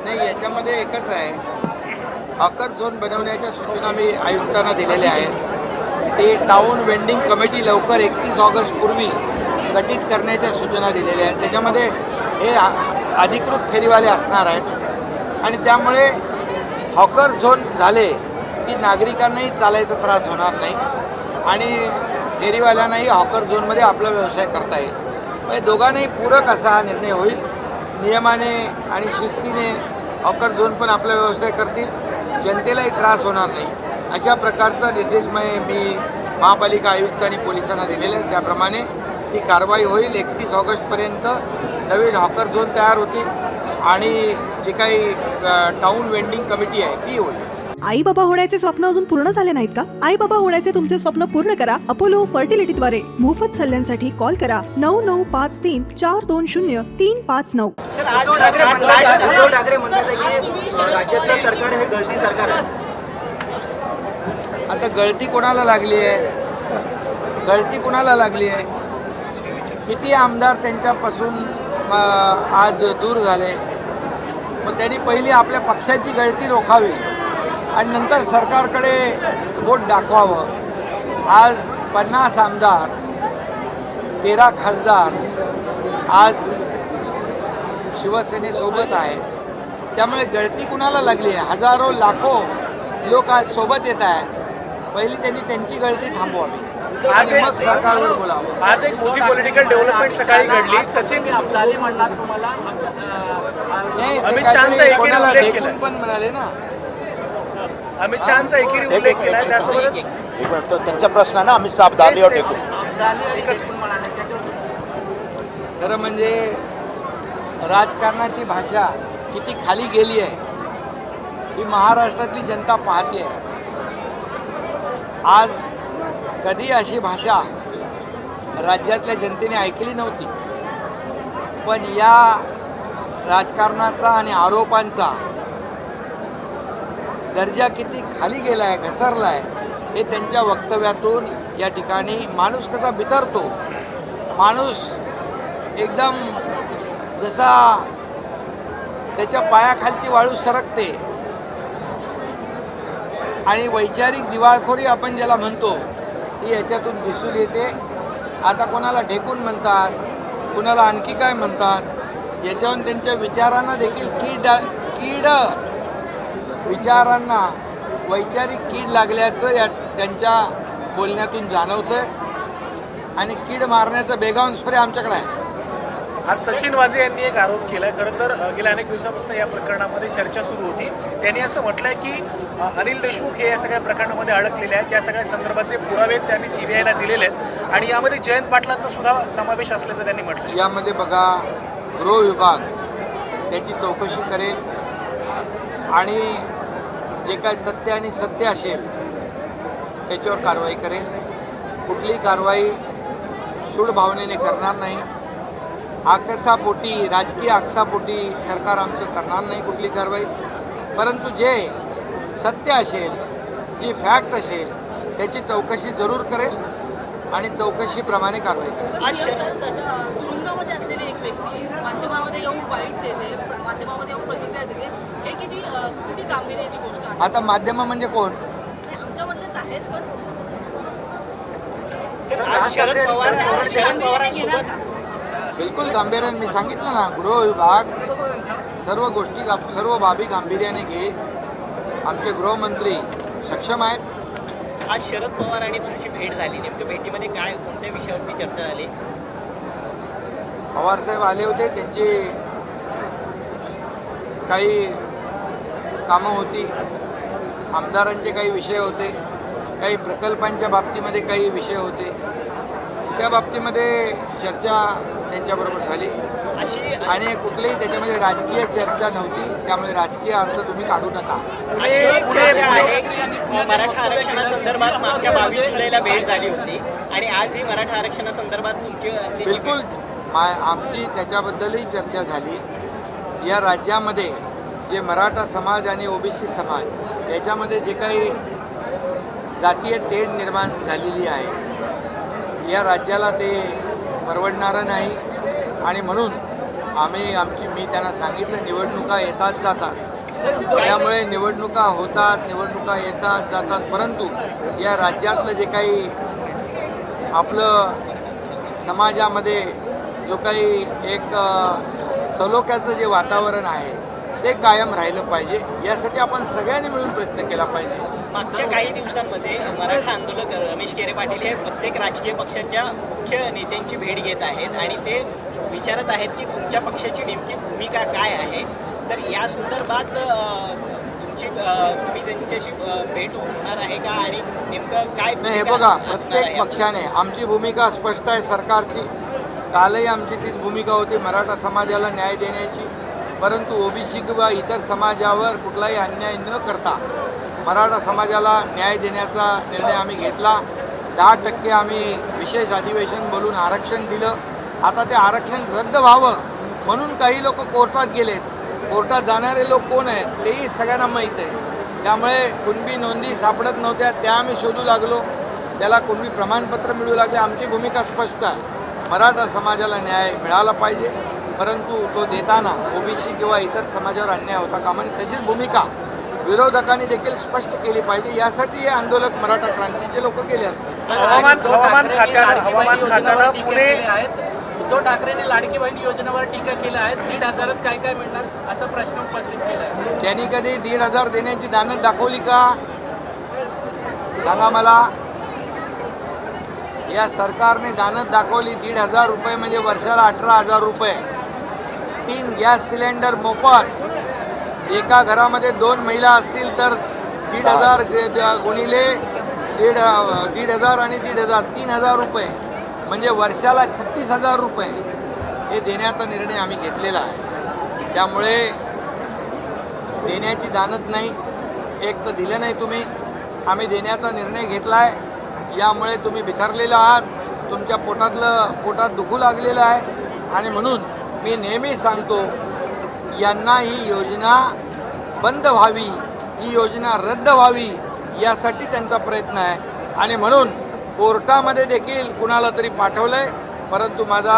नाही, याच्यामध्ये एकच आहे, हॉकर झोन बनवण्याच्या सूचना मी आयुक्तांना दिलेल्या आहेत. ते टाऊन वेंडिंग कमिटी लवकर 31 ऑगस्ट पूर्वी गठीत करण्याच्या सूचना दिलेल्या आहेत. त्याच्यामध्ये हे अधिकृत फेरीवाले असणार आहेत आणि त्यामुळे हॉकर झोन झाले की नागरिकांनाही चालायचा त्रास होणार नाही आणि फेरीवाल्यांनाही हॉकर झोनमध्ये आपला व्यवसाय करता येईल. म्हणजे दोघांनाही पूरक असा हा निर्णय होईल. नियमाने आणि शिस्तीने हॉकर झोन पण आपला व्यवसाय करतील, जनतेलाही त्रास होणार नाही. अशा प्रकारचा निर्देश मी महापालिका आयुक्त आणि पोलिसांना दिलेले आहेत. त्याप्रमाणे ती कारवाई होईल. 31 ऑगस्टपर्यंत नवीन हॉकर झोन तयार होतील आणि जी काही टाऊन वेंडिंग कमिटी आहे ती होईल. आई बाबा होण्याचे स्वप्न अजून पूर्ण झाले नाहीत का? आई बाबा होण्याचे तुमचे स्वप्न पूर्ण करा अपोलो फर्टिलिटीद्वारे. मोफत सल्ल्यांसाठी कॉल करा 9953420359. उद्धव ठाकरे म्हणतात की राज्यातलं सरकार हे गळती सरकार आहे. आता गळती कोणाला लागली आहे? गळती कोणाला लागली आहे? किती आमदार त्यांच्यापासून आज दूर झाले. मग त्यांनी पहिली आपल्या पक्षाची गळती रोखावी आणि नंतर सरकारकडे बोट दाखवावं. आज 50 आमदार, 13 खासदार आज शिवसेनेसोबत आहेत. त्यामुळे गळती कुणाला लागली आहे? हजारो लाखो लोक आज सोबत येत आहे. पहिली त्यांनी त्यांची गळती थांबवावी आणि मग सरकारवर बोलावं. आज एक मोठी पॉलिटिकल डेव्हलपमेंट सकाळी घडली. सचिन आपल्याला म्हणतात तुम्हाला नाही, अमित शहाचा एकेरी कोणाला उल्लेख केला. ढेकून पण म्हणाले ना. अमित शहाचा एकेरी उल्लेख केला. त्यासोबतच एक मिनिट, त्यांच्या प्रश्नानं अमित शहा दालीवर टेकून खरं म्हणजे राजकारणाची भाषा किती खाली गेली आहे ही महाराष्ट्रातली जनता पाहते आहे. आज कधी अशी भाषा राज्यातल्या जनतेने ऐकली नव्हती. पण या राजकारणाचा आणि आरोपांचा दर्जा किती खाली गेला आहे, घसरला आहे, हे त्यांच्या वक्तव्यातून या ठिकाणी माणूस कसा बिथरतो. माणूस एकदम जसा त्याच्या पायाखालची वाळू सरकते आणि वैचारिक दिवाळखोरी आपण ज्याला म्हणतो ती याच्यातून दिसून येते. आता कोणाला ढेकून म्हणतात, कुणाला आणखी काय म्हणतात, याच्यावरून त्यांच्या विचारांना देखील कीड विचारांना वैचारिक कीड लागल्याचं या त्यांच्या बोलण्यातून जाणवतं आणि कीड मारण्याचा बेगाऊन स्प्रे आमच्याकडे आहे. आज सचिन वाझे यांनी एक आरोप केला. खरं तर गेल्या अनेक दिवसापासून या प्रकरणामध्ये चर्चा सुरू होती. त्यांनी असं म्हटलंय की अनिल देशमुख हे या सगळ्या प्रकरणामध्ये अडकलेले आहेत. या सगळ्या संदर्भाचे पुरावे त्यांनी CBIला दिलेले आहेत आणि यामध्ये जयंत पाटलांचा सुद्धा समावेश असल्याचं त्यांनी म्हटलं. यामध्ये बघा, गृह विभाग त्याची चौकशी करेल आणि जे काय तथ्य आणि सत्य असेल त्याच्यावर कारवाई करेल. कुठलीही कारवाई सूड भावनेने करणार नाही. आकसापोटी, राजकीय आकसापोटी सरकार आमचं करणार नाही कुठली कारवाई. परंतु जे सत्य असेल, जी फॅक्ट असेल त्याची चौकशी जरूर करेल आणि चौकशीप्रमाणे कारवाई करेल. तुरुंगामध्ये असलेली एक व्यक्ती माध्यमामध्ये येऊन वाईट देते, माध्यमामध्ये येऊन प्रतिक्रिया देते, हे किती गांभीर्याची गोष्ट आहे. आता माध्यम म्हणजे कोण? आमच्यामधलेच आहेत, पण शरद पवार बिलकुल गांभीर्याने मी सांगितलं ना, गृह विभाग सर्व गोष्टी सर्व बाबी गांभीर्याने घेईल. आमचे गृहमंत्री सक्षम आहेत. आज शरद पवार आणि तुमची भेट झाली. नेमकं भेटीमध्ये काय, कोणत्या विषयावरती चर्चा झाली? पवारसाहेब आले होते, त्यांची काही कामं होती, आमदारांचे काही विषय होते, काही प्रकल्पांच्या बाबतीमध्ये काही विषय होते. त्या बाबतीमध्ये चर्चा त्यांच्याबरोबर झाली आणि कुठलीही त्याच्यामध्ये राजकीय चर्चा नव्हती. त्यामुळे राजकीय अर्थ तुम्ही काढू नका. मराठा आरक्षणासंदर्भात मागच्या 22 जुलैला भेट झाली होती आणि आज ही मराठा आरक्षणासंदर्भात तुमची बिलकुल आमची त्याच्याबद्दलही चर्चा झाली. या राज्यामध्ये जे मराठा समाज आणि OBC समाज याच्यामध्ये जे काही जातीय तेढ निर्माण झालेली आहे. या राज्याला ते परवडणारं नाही आणि म्हणून मी त्यांना सांगितलं निवडणुका येतात जातात, त्यामुळे निवडणुका होतात, निवडणुका येतात जातात, परंतु या राज्यातलं जे काही आपलं समाजामध्ये जो काही एक सलोख्याचं जे वातावरण आहे ते कायम राहिलं पाहिजे. यासाठी आपण सगळ्यांनी मिळून प्रयत्न केला पाहिजे. मागच्या काही दिवसांमध्ये मराठा आंदोलक रमेश केरे पाटील हे प्रत्येक राजकीय पक्षाच्या मुख्य नेत्यांची भेट घेत आहेत आणि ते विचारत आहेत की तुमच्या पक्षाची नेमकी भूमिका काय आहे. तर या संदर्भात तुम्ही त्यांच्याशी भेट होणार आहे का आणि नेमकं काय नाही, हे भूमिका बघा, असणार प्रत्येक आहे? पक्षाने आमची भूमिका स्पष्ट आहे. सरकारची कालही आमची तीच भूमिका होती, मराठा समाजाला न्याय देण्याची, परंतु ओबीसी किंवा इतर समाजावर कुठलाही अन्याय न करता मराठा समाजाला न्याय देण्याचा निर्णय आम्ही घेतला. 10% आम्ही विशेष अधिवेशन बोलून आरक्षण दिलं. आता ते आरक्षण रद्द व्हावं म्हणून काही लोक कोर्टात गेलेत. कोर्टात जाणारे लोक कोण आहेत तेही सगळ्यांना माहीत आहे. त्यामुळे कुणबी नोंदी सापडत नव्हत्या, त्या आम्ही शोधू लागलो, त्याला कुणबी प्रमाणपत्र मिळू लागले. आमची भूमिका स्पष्ट आहे, मराठा समाजाला न्याय मिळाला पाहिजे, परंतु तो देताना ओबीसी किंवा इतर समाजावर अन्याय होता कामा नये. तशीच भूमिका विरोधकांनी देखील स्पष्ट केली पाहिजे. यासाठी हे आंदोलक मराठा क्रांतीचे लोक केले असतात. हवामान खात्यानं पुणे उद्धव ठाकरेंनी लाडकी बहीण योजनेवर टीका केली आहे. 1,500 काय काय मिळणार असा प्रश्न उपस्थित केला आहे. त्यांनी कधी 1,500 देण्याची दानत दाखवली का सांगा मला. या सरकारने दानत दाखवली 1,500 रुपये म्हणजे वर्षाला 18,000 रुपये. 3 गॅस सिलेंडर मोफत. एका घरामध्ये 2 महिला असतील तर 1,500 गुणिले 1,500 आणि 1,500 3,000 रुपये म्हणजे वर्षाला 36,000 रुपये हे देण्याचा निर्णय आम्ही घेतलेला आहे. त्यामुळे देण्याची दानत नाही, एक तर दिलं नाही तुम्ही, आम्ही देण्याचा निर्णय घेतला आहे. यामुळे तुम्ही बिथरलेला आहात, तुमच्या पोटात दुखू लागलेलं आहे आणि म्हणून मी नेहमी सांगतो यांना ही योजना बंद व्हावी, ही योजना रद्द व्हावी यासाठी त्यांचा प्रयत्न आहे आणि म्हणून कोर्टामध्ये देखील कुणाला तरी पाठवलं आहे. परंतु माझा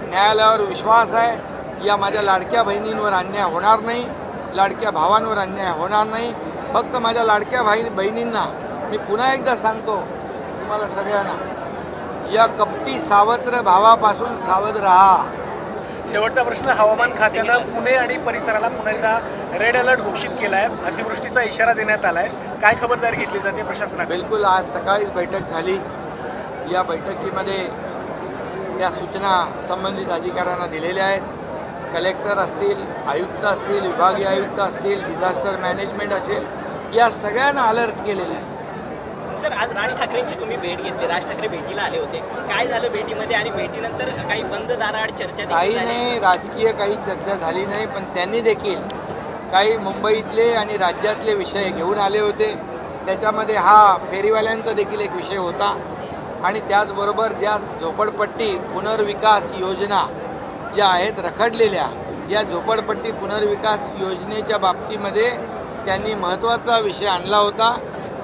न्यायालयावर विश्वास आहे, या माझ्या लाडक्या बहिणींवर अन्याय होणार नाही, लाडक्या भावांवर अन्याय होणार नाही. फक्त माझ्या लाडक्या बहिणींना मी पुन्हा एकदा सांगतो तुम्हाला सगळ्यांना, या कपटी सावत्र भावापासून सावध राहा. शेवटचा प्रश्न, हवामान खात्यानं पुणे आणि परिसराला पुन्हा एकदा रेड अलर्ट घोषित केला आहे. अतिवृष्टीचा इशारा देण्यात आला आहे. काय खबरदारी घेतली जाते प्रशासनाकडून? बिलकुल, आज सकाळीच बैठक झाली. या बैठकीमध्ये त्या सूचना संबंधित अधिकाऱ्यांना दिलेल्या आहेत. कलेक्टर असतील, आयुक्त असतील, विभागीय आयुक्त असतील, डिझास्टर मॅनेजमेंट असेल, या सगळ्यांना अलर्ट केलेलं आहे. सर, आज राज ठाकरेंची तुम्ही भेट घेतली, राज ठाकरे भेटीला आले होते, काय झालं भेटीमध्ये आणि भेटीनंतर काही बंद दाराआड चर्चा देखील काही झाली? नाही, राजकीय काही चर्चा झाली नाही, पण त्यांनी देखील काही मुंबईतले आणि राज्यातले विषय घेऊन आले होते. त्याच्यामध्ये हा फेरीवाल्यांचा देखील एक विषय होता आणि त्याचबरोबर ज्या झोपडपट्टी पुनर्विकास योजना ज्या आहेत रखडलेल्या, या झोपडपट्टी पुनर्विकास योजनेच्या बाबतीमध्ये त्यांनी महत्त्वाचा विषय आणला होता.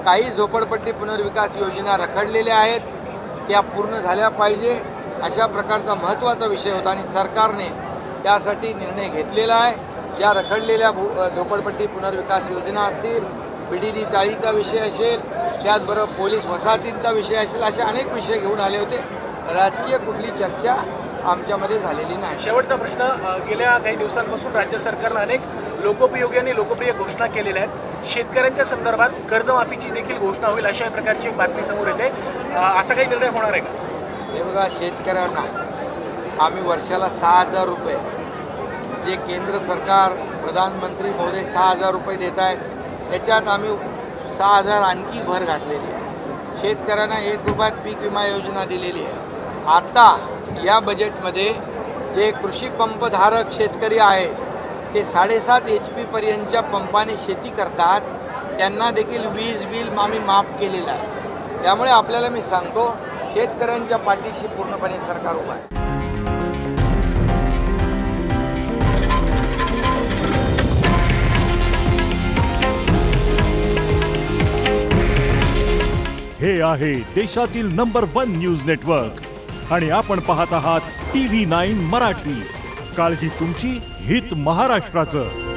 काही झोपडपट्टी पुनर्विकास योजना रखडलेल्या आहेत, त्या पूर्ण झाल्या पाहिजे अशा प्रकारचा महत्त्वाचा विषय होता आणि सरकारने त्यासाठी निर्णय घेतलेला आहे. या रखडलेल्या झोपडपट्टी पुनर्विकास योजना असतील, PDD चाळीचा विषय असेल, त्याचबरोबर पोलीस वसाहतींचा विषय असेल, असे अनेक विषय घेऊन आले होते. राजकीय कुठली चर्चा आमच्यामध्ये झालेली नाही. शेवटचा प्रश्न, गेल्या काही दिवसांपासून राज्य सरकारनं अनेक लोकोपयोगी आणि लोकप्रिय घोषणा केलेल्या आहेत. शेतकऱ्यांच्या संदर्भात कर्जमाफीची देखील घोषणा होईल अशा प्रकारची एक बातमी समोर येते. असा काही निर्णय होणार आहे का? हे बघा, शेतकऱ्यांना आम्ही वर्षाला 6,000 रुपये जे केंद्र सरकार प्रधानमंत्री महोदय 6,000 रुपये देत आहेत, त्याच्यात आम्ही 6,000 आणखी भर घातलेली आहे. शेतकऱ्यांना 1 रुपयात पीक विमा योजना दिलेली आहे. आता या बजेटमध्ये जे कृषी पंपधारक शेतकरी आहेत ते 7.5 HP पर्यंतच्या पंपाने शेती करतात, त्यांना देखील वीज बिल आम्ही माफ केलेलं आहे. त्यामुळे आपल्याला मी सांगतो, शेतकऱ्यांच्या पाठीशी पूर्णपणे सरकार उभं आहे. हे आहे देशातील नंबर 1 न्यूज नेटवर्क आणि आपण पाहत आहात TV9 मराठी. काळजी तुमची, हित महाराष्ट्राचं.